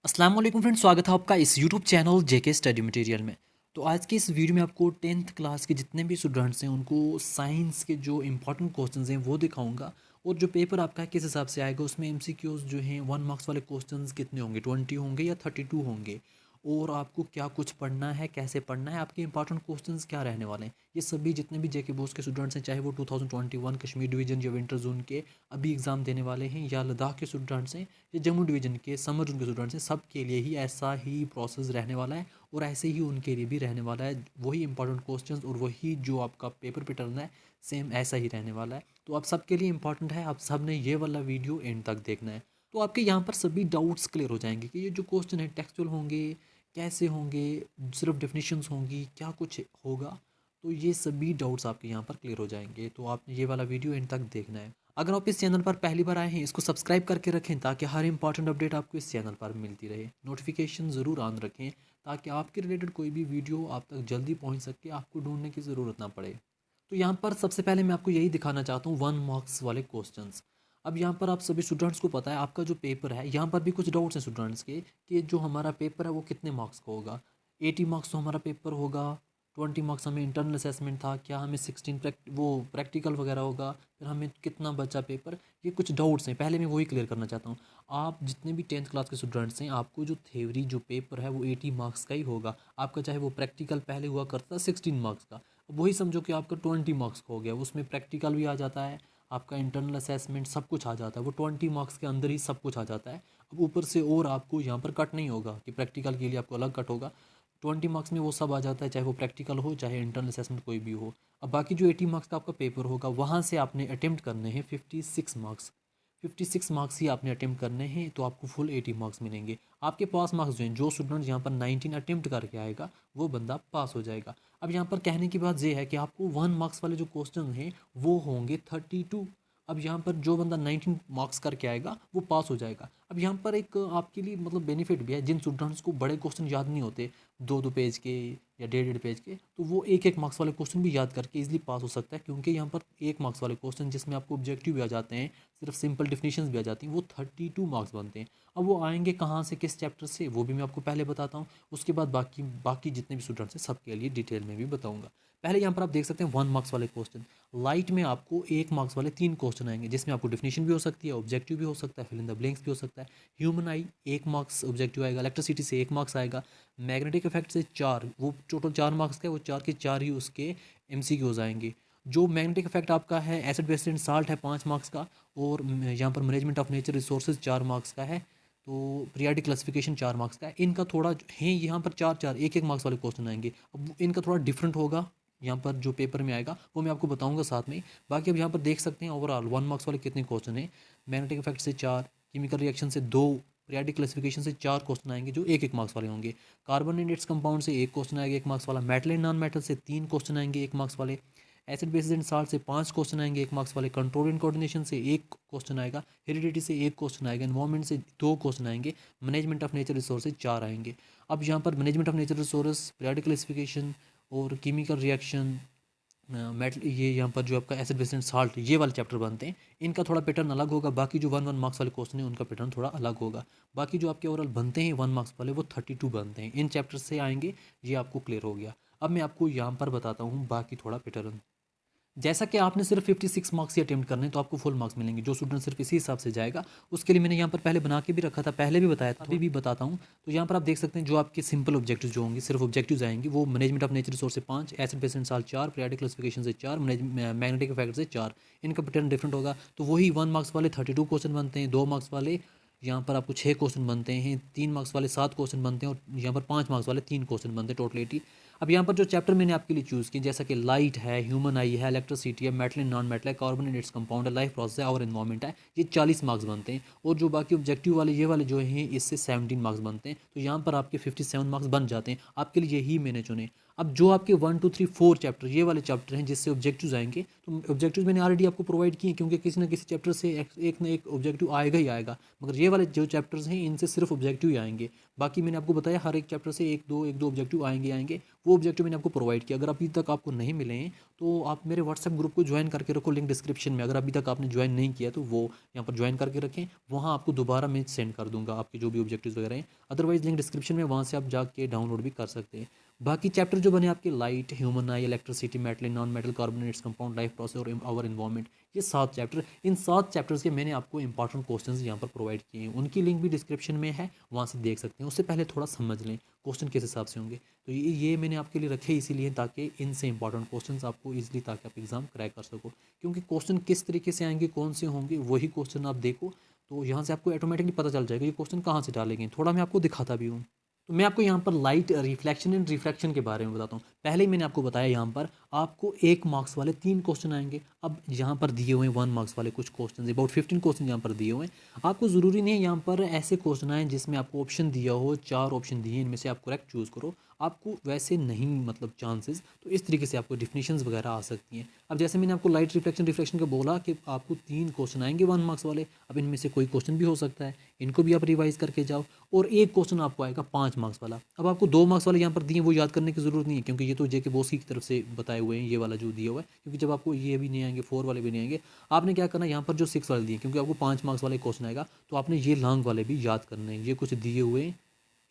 अस्सलाम वालेकुम फ्रेंड्स, स्वागत है आपका इस यूट्यूब चैनल जेके स्टडी मटेरियल में। तो आज के इस वीडियो में आपको 10th क्लास के जितने भी स्टूडेंट्स हैं उनको साइंस के जो इंपॉर्टेंट क्वेश्चंस हैं वो दिखाऊंगा। और जो पेपर आपका किस हिसाब से आएगा उसमें एमसीक्यूज जो हैं 1 मार्क्स वाले क्वेश्चंस कितने होंगे, 20 होंगे या 32 होंगे। और आपको क्या कुछ पढ़ना है, कैसे पढ़ना है, आपके इंपॉर्टेंट क्वेश्चंस क्या रहने वाले हैं। ये सभी जितने भी जेके बोस के स्टूडेंट्स हैं, चाहे वो 2021 कश्मीर डिवीज़न या विंटर जोन के अभी एग्ज़ाम देने वाले हैं, या लद्दाख के स्टूडेंट्स हैं, ये जम्मू डिवीज़न के समर जोन के स्टूडेंट्स हैं, सब के लिए ही ऐसा ही प्रोसेस रहने वाला है। और ऐसे ही उनके लिए भी रहने वाला है, वही इंपॉर्टेंट क्वेश्चंस और वही जो आपका पेपर पैटर्न है सेम ऐसा ही रहने वाला है। तो आप सबके लिए इंपॉर्टेंट है, आप सब ने ये वाला वीडियो एंड तक देखना है। तो आपके यहाँ पर सभी डाउट्स क्लियर हो जाएंगे कि ये जो क्वेश्चन है टेक्सचुअल होंगे, कैसे होंगे, सिर्फ डेफिनेशंस होंगी, क्या कुछ होगा। तो ये सभी डाउट्स आपके यहाँ पर क्लियर हो जाएंगे। तो आपने ये वाला वीडियो एंड तक देखना है। अगर आप इस चैनल पर पहली बार आए हैं, इसको सब्सक्राइब करके रखें ताकि हर इंपॉर्टेंट अपडेट आपको इस चैनल पर मिलती रहे। नोटिफिकेशन ज़रूर ऑन रखें ताकि आपके रिलेटेड कोई भी वीडियो आप तक जल्दी पहुंच सके, आपको ढूंढने की ज़रूरत ना पड़े। तो यहाँ पर सबसे पहले मैं आपको यही दिखाना चाहता हूँ 1 मार्क्स वाले क्वेश्चंस। अब यहाँ पर आप सभी स्टूडेंट्स को पता है आपका जो पेपर है, यहाँ पर भी कुछ डाउट्स हैं स्टूडेंट्स के कि जो हमारा पेपर है वो कितने मार्क्स का होगा। 80 मार्क्स तो हमारा पेपर होगा, 20 मार्क्स हमें इंटरनल असेसमेंट था, क्या हमें 16 वो प्रैक्टिकल वगैरह होगा, फिर हमें कितना बचा पेपर। ये कुछ डाउट्स हैं, पहले मैं वही क्लियर करना चाहता हूँ। आप जितने भी 10th क्लास के स्टूडेंट्स हैं, आपको जो थ्योरी जो पेपर है वो 80 मार्क्स का ही होगा। आपका चाहे वो प्रैक्टिकल पहले हुआ करता था 16 मार्क्स का, अब वही समझो कि आपका 20 मार्क्स का हो गया। उसमें प्रैक्टिकल भी आ जाता है, आपका इंटरनल असेसमेंट सब कुछ आ जाता है, वो 20 मार्क्स के अंदर ही सब कुछ आ जाता है। अब ऊपर से और आपको यहाँ पर कट नहीं होगा कि प्रैक्टिकल के लिए आपको अलग कट होगा। 20 मार्क्स में वो सब आ जाता है, चाहे वो प्रैक्टिकल हो चाहे इंटरनल असेसमेंट कोई भी हो। अब बाकी जो 80 मार्क्स का आपका पेपर होगा, वहाँ से आपने अटेम्प्ट करने हैं 56 मार्क्स। 56 मार्क्स ही आपने अटेम्प्ट करने हैं, तो आपको फुल 80 मार्क्स मिलेंगे। आपके पास मार्क्स जो हैं, जो स्टूडेंट यहाँ पर 19 अटेम्प्ट करके आएगा वो बंदा पास हो जाएगा। अब यहाँ पर कहने की बात ये है कि आपको 1 मार्क्स वाले जो क्वेश्चन हैं वो होंगे 32। अब यहाँ पर जो बंदा 19 मार्क्स करके आएगा वो पास हो जाएगा। अब यहाँ पर एक आपके लिए मतलब बेनिफिट भी है, जिन स्टूडेंट्स को बड़े क्वेश्चन याद नहीं होते, 2-2 पेज के या 1.5-1.5 पेज के, तो वो 1-1 मार्क्स वाले क्वेश्चन भी याद करके इजीली पास हो सकता है। क्योंकि यहाँ पर 1 मार्क्स वाले क्वेश्चन जिसमें आपको ऑब्जेक्टिव भी आ जाते हैं, सिर्फ सिंपल डिफिनीशंस भी आ जाती हैं, वो 32 मार्क्स बनते हैं। अब वो आएंगे कहाँ से, किस चैप्टर से, वो भी मैं आपको पहले बताता हूँ। उसके बाद बाकी बाकी जितने भी स्टूडेंट्स हैं सबके लिए डिटेल में भी बताऊँगा। पहले यहाँ पर आप देख सकते हैं 1 मार्क्स वाले क्वेश्चन। लाइट में आपको 1 मार्क्स वाले 3 क्वेश्चन आएंगे, जिसमें आपको डिफिनीशन भी हो सकती है, ऑब्जेक्टिव भी हो सकता है, फिल इन द ब्लैंक्स भी हो सकता है। ह्यूमन आई 1 मार्क्स ऑब्जेक्टिव आएगा, इलेक्ट्रिसिटी से 1 मार्क्स आएगा, मैग्नेटिक इफेक्ट से 4, वो टोटल 4 मार्क्स का है, वो 4 के 4 ही उसके एमसीक्यूज आएंगे। जो मैग्नेटिक इफेक्ट आपका है, एसिड बेस एंड साल्ट है 5 मार्क्स का। और यहाँ पर management of nature resources 4 marks का है। तो पीरियाडिक क्लासिफिकेशन 4 मार्क्स का है। इनका थोड़ा है, यहाँ पर 4-4 1-1 मार्क्स वाले क्वेश्चन आएंगे। अब इनका थोड़ा डिफरेंट होगा, यहाँ पर जो पेपर में आएगा वो मैं आपको बताऊंगा साथ में। बाकी अब यहाँ पर देख सकते हैं ओवरऑल 1 मार्क्स वाले कितने क्वेश्चन हैं। मैग्नेटिक इफेक्ट से 4, केमिकल रिएक्शन से 2, पीरियाडिक क्लासिफिकेशन से 4 क्वेश्चन आएंगे जो 1-1 मार्क्स वाले होंगे। कार्बन एंड इट्स कंपाउंड से 1 क्वेश्चन आएगा 1 मार्क्स वाला। मेटल एंड नॉन मेटल से 3 क्वेश्चन आएंगे 1 मार्क्स वाले। एसिड बेसिस एंड साल्ट से 5 क्वेश्चन आएंगे 1 मार्क्स वाले। कंट्रोल एंड कोऑर्डिनेशन से 1 क्वेश्चन आएगा। हेरिडिटी से 1 क्वेश्चन आएगा। एनवायरमेंट से 2 क्वेश्चन आएंगे। मैनेजमेंट ऑफ नेचर रिसोर्सेज 4 आएंगे। अब यहाँ पर management of nature resource, periodic classification और केमिकल रिएक्शन, मेटल, ये यहाँ पर जो आपका एसिड बेस एंड साल्ट, ये वाले चैप्टर बनते हैं। इनका थोड़ा पैटर्न अलग होगा। बाकी जो 1-1 मार्क्स वाले क्वेश्चन हैं उनका पैटर्न थोड़ा अलग होगा। बाकी जो आपके ओवरऑल बनते हैं 1 मार्क्स वाले वो 32 बनते हैं, इन चैप्टर से आएंगे। ये आपको क्लियर हो गया। अब मैं आपको यहाँ पर बताता हूँ बाकी थोड़ा पैटर्न। जैसा कि आपने सिर्फ 56 मार्क्स ही अटेम्प्ट करने हैं, तो आपको फुल मार्क्स मिलेंगे। जो स्टूडेंट सिर्फ इसी हिसाब से जाएगा उसके लिए मैंने यहाँ पर पहले बना के भी रखा था, पहले भी बताया था, अभी भी बताता हूँ। तो यहाँ पर आप देख सकते हैं जो आपके सिंपल ऑब्जेक्टिव जो होंगे, सिर्फ ऑब्जेक्टिव आएंगे, वो मैनेजमेंट ऑफ नेचर रिसोर्स से 5, acid base and salt 4, periodic classification से 4, मैग्नेटिक इफेक्ट से 4। इनका पैटर्न डिफरेंट होगा। तो वही 1 मार्क्स वाले 32 क्वेश्चन बनते हैं, 2 मार्क्स वाले यहाँ पर आपको 6 क्वेश्चन बनते हैं, 3 मार्क्स वाले 7 क्वेश्चन बनते हैं, और यहाँ पर 5 मार्क्स वाले 3 क्वेश्चन बनते हैं, टोटल 80। अब यहाँ पर जो चैप्टर मैंने आपके लिए चूज़ किए, जैसा कि लाइट है, ह्यूमन आई है, इलेक्ट्रिसिटी है, मेटल एंड नॉन मेटल है, कार्बन एंड इट्स कंपाउंड है, लाइफ प्रोसेस है और एनवायरमेंट है, ये 40 मार्क्स बनते हैं। और जो बाकी ऑब्जेक्टिव वाले ये वाले जो हैं इससे 17 मार्क्स बनते हैं। तो यहाँ पर आपके 57 मार्क्स बन जाते हैं। आपके लिए यही मैंने चुने। अब जो आपके 1 2 3 4 चैप्टर ये वाले चैप्टर हैं जिससे ऑब्जेक्टिव्स आएंगे, तो ऑब्जेक्टिव्स मैंने ऑलरेडी आपको प्रोवाइड किए, क्योंकि किसी ना किसी चैप्टर से एक ना एक ऑब्जेक्टिव आएगा ही आएगा। मगर ये वाले जो चैप्टर्स हैं इनसे सिर्फ ऑब्जेक्टिव ही आएंगे। बाकी मैंने आपको बताया हर एक चैप्टर से एक दो ऑब्जेक्टिव आएंगे। वो ऑब्जेक्टिव मैंने आपको प्रोवाइड किया। अगर अभी तक आपको नहीं मिले हैं तो आप मेरे व्हाट्सएप ग्रुप को ज्वाइन करके रखो, लिंक डिस्क्रिप्शन में। अगर अभी तक आपने ज्वाइन नहीं किया तो वो यहाँ पर ज्वाइन करके रखें, वहाँ आपको दोबारा मैं सेंड कर दूंगा आपके जो भी ऑब्जेक्टिव्स वगैरह हैं। अदरवाइज लिंक डिस्क्रिप्शन में, वहाँ से आप जाके डाउनलोड भी कर सकते हैं। बाकी चैप्टर जो बने आपके लाइट, ह्यूमन आई, electricity, metal, non metal, carbonates, compound, life process और आवर इन्वायरमेंट, ये 7 चैप्टर, इन 7 चैप्टर्स के मैंने आपको इंपॉर्टेंट क्वेश्चंस यहाँ पर प्रोवाइड किए हैं। उनकी लिंक भी डिस्क्रिप्शन में है, वहाँ से देख सकते हैं। उससे पहले थोड़ा समझ लें क्वेश्चन किस हिसाब से होंगे। तो ये मैंने आपके लिए रखे इसीलिए ताकि इनसे इंपॉर्टेंट क्वेश्चंस आपको ईजिली, ताकि आप एग्जाम क्रैक कर सको। क्योंकि क्वेश्चन किस तरीके से आएंगे, कौन से होंगे, वही क्वेश्चन आप देखो तो यहाँ से आपको ऑटोमेटिकली पता चल जाएगा ये क्वेश्चन कहाँ से डालेंगे। थोड़ा मैं आपको दिखाता भी हूँ। तो मैं आपको यहाँ पर लाइट, रिफ्लेक्शन एंड रिफ्रैक्शन के बारे में बताता हूँ। पहले ही मैंने आपको बताया यहाँ पर आपको 1 मार्क्स वाले 3 क्वेश्चन आएंगे। अब यहाँ पर दिए हुए हैं 1 मार्क्स वाले कुछ क्वेश्चन, अबाउट 15 क्वेश्चन यहाँ पर दिए हुए हैं। आपको ज़रूरी नहीं है यहाँ पर ऐसे क्वेश्चन आए जिसमें आपको ऑप्शन दिया हो, 4 ऑप्शन दिए, इनमें से आप करेक्ट चूज़ करो। आपको वैसे नहीं मतलब चांसेस, तो इस तरीके से आपको डिफिनीशंस वगैरह आ सकती हैं। अब जैसे मैंने आपको लाइट, रिफ्लेक्शन, रिफ्लेक्शन का बोला कि आपको 3 क्वेश्चन आएंगे 1 मार्क्स वाले। अब इनमें से कोई क्वेश्चन भी हो सकता है, इनको भी आप रिवाइज करके जाओ। और एक क्वेश्चन आपको आएगा 5 मार्क्स वाला। अब आपको 2 मार्क्स वाले यहाँ पर दिए, वो याद करने की ज़रूरत नहीं है, क्योंकि ये तो जेके बॉस की तरफ से बताए हुए हैं, ये वाला जो दिया हुआ है। क्योंकि जब आपको ये भी नहीं आएंगे, 4 वाले भी नहीं आएंगे, आपने क्या करना है, यहाँ पर जो 6 वाले दिए, क्योंकि आपको 5 मार्क्स वाले क्वेश्चन आएगा, तो आपने ये लॉन्ग वाले भी याद करने हैं। ये कुछ दिए हुए हैं,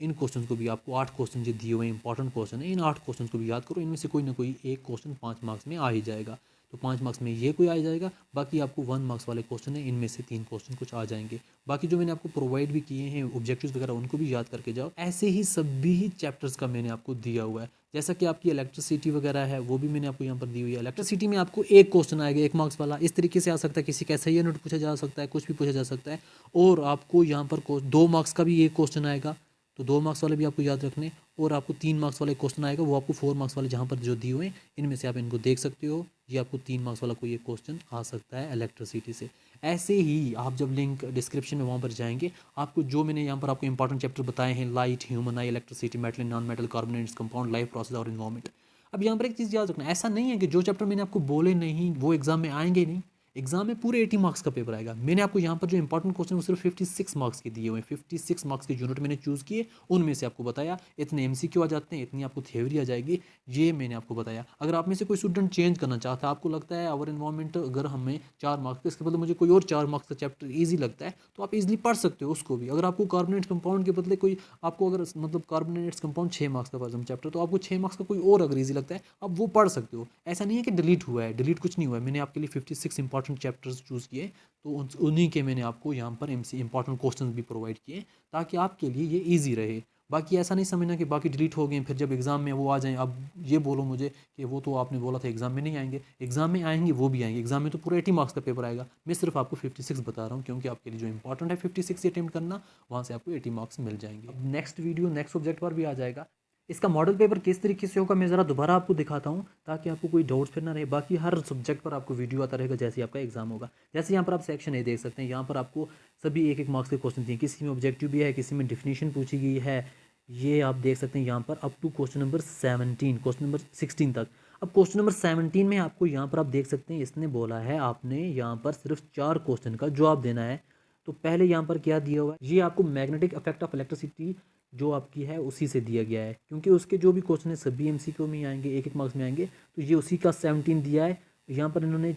इन क्वेश्चन को भी आपको 8 क्वेश्चन जो दिए हुए हैं इंपॉर्टेंट क्वेश्चन है, इन 8 क्वेश्चन को भी याद करो। इनमें से कोई ना कोई एक क्वेश्चन 5 मार्क्स में आ ही जाएगा। तो 5 मार्क्स में ये कोई आ जाएगा। बाकी आपको 1 मार्क्स वाले क्वेश्चन है, इनमें से 3 क्वेश्चन कुछ आ जाएंगे। बाकी जो मैंने आपको प्रोवाइड भी किए हैं ऑब्जेक्टिव्स वगैरह, उनको भी याद करके जाओ। ऐसे ही सभी चैप्टर्स का मैंने आपको दिया हुआ है। जैसा कि आपकी इलेक्ट्रिसिटी वगैरह है, वो भी मैंने आपको यहाँ पर दी हुई है। इलेक्ट्रिसिटी में आपको एक क्वेश्चन आएगा 1 मार्क्स वाला, इस तरीके से आ सकता है, किसी का सही नोट पूछा जा सकता है, कुछ भी पूछा जा सकता है। और आपको यहाँ पर 2 मार्क्स का भी एक क्वेश्चन आएगा, तो 2 मार्क्स वाले भी आपको याद रखने। और आपको 3 मार्क्स वाले क्वेश्चन आएगा, वो आपको 4 मार्क्स वाले जहाँ पर जो दिए हुए हैं, इनमें से आप इनको देख सकते हो। ये आपको 3 मार्क्स वाला कोई एक क्वेश्चन आ सकता है इलेक्ट्रिसिटी से। ऐसे ही आप जब लिंक डिस्क्रिप्शन में वहाँ पर जाएंगे, आपको जो मैंने यहाँ पर आपको इंपॉर्टेंट चैप्टर बताए हैं, लाइट, ह्यूमन आई, electricity, metal, non metal, carbonates, compound, life process और इन्वायरमेंट। अब यहाँ पर एक चीज़ याद रखना, ऐसा नहीं है कि जो चैप्टर मैंने आपको बोले नहीं वो एग्जाम में आएंगे नहीं। एग्जाम में पूरे 80 मार्क्स का पेपर आएगा। मैंने आपको यहाँ पर जो इंपॉर्टेंट क्वेश्चन वो सिर्फ 56 मार्क्स के दिए हुए हैं। 56 मार्क्स के यूनिट मैंने चूज़ किए, उनमें से आपको बताया इतने एमसीक्यू आ जाते हैं, इतनी आपको थ्योरी आ जाएगी, ये मैंने आपको बताया। अगर आप में से कोई स्टूडेंट चेंज करना चाहता है, आपको लगता है आवर इन्वायरमेंट अगर हमें 4 मार्क्स का, इसके बदले मुझे कोई और 4 मार्क्स का चैप्टर ईजी लगता है, तो आप इजीली पढ़ सकते हो उसको भी। अगर आपको कार्बोनेट्स कंपाउंड के बदले कोई, आपको अगर मतलब कार्बोनेट्स कंपाउंड 6 मार्क्स का फॉर चैप्टर, तो आपको 6 मार्क्स का कोई और अगर ईजी लगता है, आप वो पढ़ सकते हो। ऐसा नहीं है कि डिलीट हुआ है, डिलीट कुछ नहीं हुआ है। मैंने आपके लिए 56 इंपॉर्टेंट चैप्टर्स चूज़ किए, तो उन्हीं के मैंने आपको यहाँ पर इंपॉर्टेंट क्वेश्चन भी प्रोवाइड किए, ताकि आपके लिए ये ईजी रहे। बाकी ऐसा नहीं समझना कि बाकी डिलीट हो गए, फिर जब एग्ज़ाम में वो आ जाएं, अब ये बोलो मुझे कि वो तो आपने बोला था एग्ज़ाम में नहीं आएंगे। एग्ज़ाम में आएंगे, वो भी आएंगे। एग्ज़ाम में तो पूरा 80 मार्क्स का पेपर आएगा। मैं सिर्फ आपको 56 बता रहा हूँ, क्योंकि आपके लिए जो इंपॉर्टेंट है 56 अटेम्प्ट करना, वहाँ से आपको 80 मार्क्स मिल जाएंगे। अब नेक्स्ट वीडियो नेक्स्ट सब्जेक्ट पर भी आ जाएगा। इसका मॉडल पेपर किस तरीके से होगा मैं ज़रा दोबारा आपको दिखाता हूँ, ताकि आपको कोई डाउट्स फिर ना रहे। बाकी हर सब्जेक्ट पर आपको वीडियो आता रहेगा जैसे आपका एग्जाम होगा। जैसे यहाँ पर आप सेक्शन ए देख सकते हैं, यहाँ पर आपको सभी 1-1 मार्क्स के क्वेश्चन दिए, किसी में ऑब्जेक्टिव भी है, किसी में डिफिनीशन पूछी गई है। ये आप देख सकते हैं यहाँ पर up to question number 17, question number 16 तक। अब क्वेश्चन नंबर 17 में आपको यहाँ पर आप देख सकते हैं, इसने बोला है आपने यहाँ पर सिर्फ 4 क्वेश्चन का जवाब देना है। तो पहले यहाँ पर क्या दिया हुआ है, ये आपको मैग्नेटिक इफेक्ट ऑफ इलेक्ट्रिसिटी जो आपकी है उसी से दिया गया है, क्योंकि उसके जो भी क्वेश्चन है सभी एमसीक्यू में आएंगे, 1-1 मार्क्स में आएंगे। तो ये उसी का 17 दिया है। यहाँ पर इन्होंने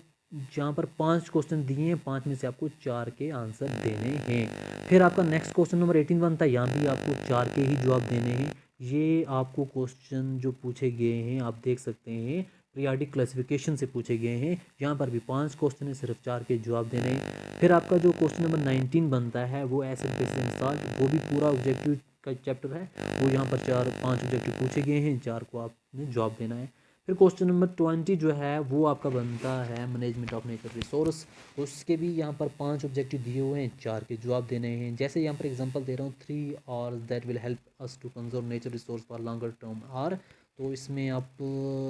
जहाँ पर 5 क्वेश्चन दिए हैं, 5 में से आपको 4 के आंसर देने हैं। फिर आपका नेक्स्ट क्वेश्चन नंबर 18 बनता है, यहाँ भी आपको 4 के ही जवाब देने हैं। ये आपको क्वेश्चन जो पूछे गए हैं आप देख सकते हैं, पीरियाडिक क्लासिफिकेशन से पूछे गए हैं। यहाँ पर भी 5 क्वेश्चन है, सिर्फ 4 के जवाब देने हैं। फिर आपका जो क्वेश्चन नंबर 19 बनता है वो एसिड बेसिस एंड साल्ट, वो भी पूरा ऑब्जेक्टिव का चैप्टर है। वो यहाँ पर 4-5 ऑब्जेक्टिव पूछे गए हैं, 4 को आपने जवाब देना है। फिर क्वेश्चन नंबर 20 जो है वो आपका बनता है मैनेजमेंट ऑफ नेचर रिसोर्स। उसके भी यहाँ पर 5 ऑब्जेक्टिव दिए हुए हैं, 4 के जवाब देने हैं। जैसे यहाँ पर एग्जांपल दे रहा हूँ, 3 और that will help us to conserve nature resource for longer term are. तो इसमें आप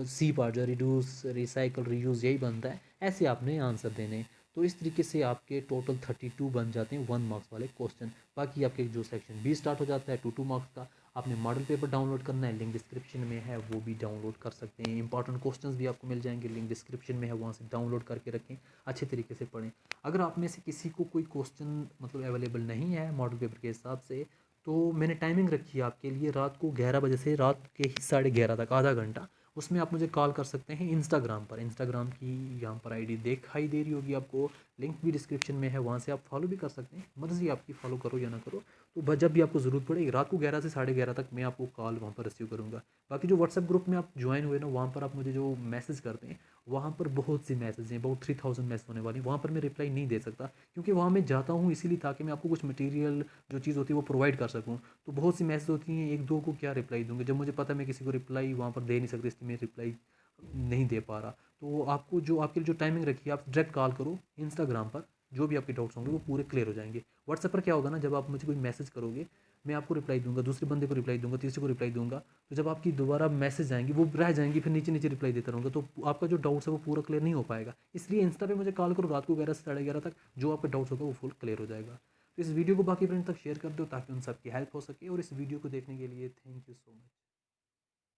सी पार्ट जो रिड्यूस, रिसाइकल, रीयूज़ यही बनता है। ऐसे आपने आंसर देने हैं। तो इस तरीके से आपके टोटल 32 बन जाते हैं 1 मार्क्स वाले क्वेश्चन। बाकी आपके जो सेक्शन बी स्टार्ट हो जाता है 2-2 मार्क्स का। आपने मॉडल पेपर डाउनलोड करना है, लिंक डिस्क्रिप्शन में है, वो भी डाउनलोड कर सकते हैं। इंपॉर्टेंट क्वेश्चंस भी आपको मिल जाएंगे, लिंक डिस्क्रिप्शन में है, वहाँ से डाउनलोड करके रखें, अच्छे तरीके से पढ़ें। अगर आप में से किसी को कोई क्वेश्चन मतलब अवेलेबल नहीं है मॉडल पेपर के हिसाब से, तो मैंने टाइमिंग रखी है आपके लिए रात को 11 बजे से रात के ही 11:30 तक, आधा घंटा। उसमें आप मुझे कॉल कर सकते हैं इंस्टाग्राम पर। इंस्टाग्राम की यहाँ पर आईडी दिखाई दे रही होगी आपको, लिंक भी डिस्क्रिप्शन में है, वहाँ से आप फॉलो भी कर सकते हैं, मर्ज़ी आपकी फॉलो करो या ना करो। तो जब भी आपको ज़रूरत पड़ेगी रात को 11 से 11:30 तक मैं आपको कॉल वहाँ पर रिसीव करूँगा। बाकी जो व्हाट्सएप ग्रुप में आप ज्वाइन हुए ना, वहाँ पर आप मुझे जो मैसेज करते हैं, वहाँ पर बहुत सी मैसेज हैं, अबाउट 3000 मैसेज होने वाली हैं। वहाँ पर मैं रिप्लाई नहीं दे सकता, क्योंकि वहाँ मैं जाता हूँ इसीलिए ताकि मैं आपको कुछ मटेरियल जो चीज़ होती है वो प्रोवाइड कर सकूँ। तो बहुत सी मैसेज होती हैं, एक दो को क्या रिप्लाई दूँगा, जब मुझे पता है मैं किसी को रिप्लाई वहाँ पर दे नहीं सकता, इसलिए मैं रिप्लाई नहीं दे पा रहा। तो आपको जो आपके लिए जो टाइमिंग रखी है, आप डायरेक्ट कॉल करो इंस्टाग्राम पर, जो भी आपके डाउट्स होंगे वो पूरे क्लियर हो जाएंगे। व्हाट्सएप पर क्या होगा ना, जब आप मुझे कोई मैसेज करोगे, मैं आपको रिप्लाई दूंगा, दूसरे बंदे को रिप्लाई दूंगा, तीसरे को रिप्लाई दूंगा। तो जब आपकी दोबारा मैसेज आएंगी वो रह जाएंगी, फिर नीचे नीचे रिप्लाई देता रहूँगा, तो आपका जो डाउट्स है वो पूरा क्लियर नहीं हो पाएगा। इसलिए इंस्टा पे मुझे कॉल करो रात को 11 से 11:30 तक, जो आपका डाउट्स होगा वो फुल क्लियर हो जाएगा। तो इस वीडियो को बाकी फ्रेंड तक शेयर कर दो ताकि उन सबकी हेल्प हो सके। और इस वीडियो को देखने के लिए थैंक यू सो मच।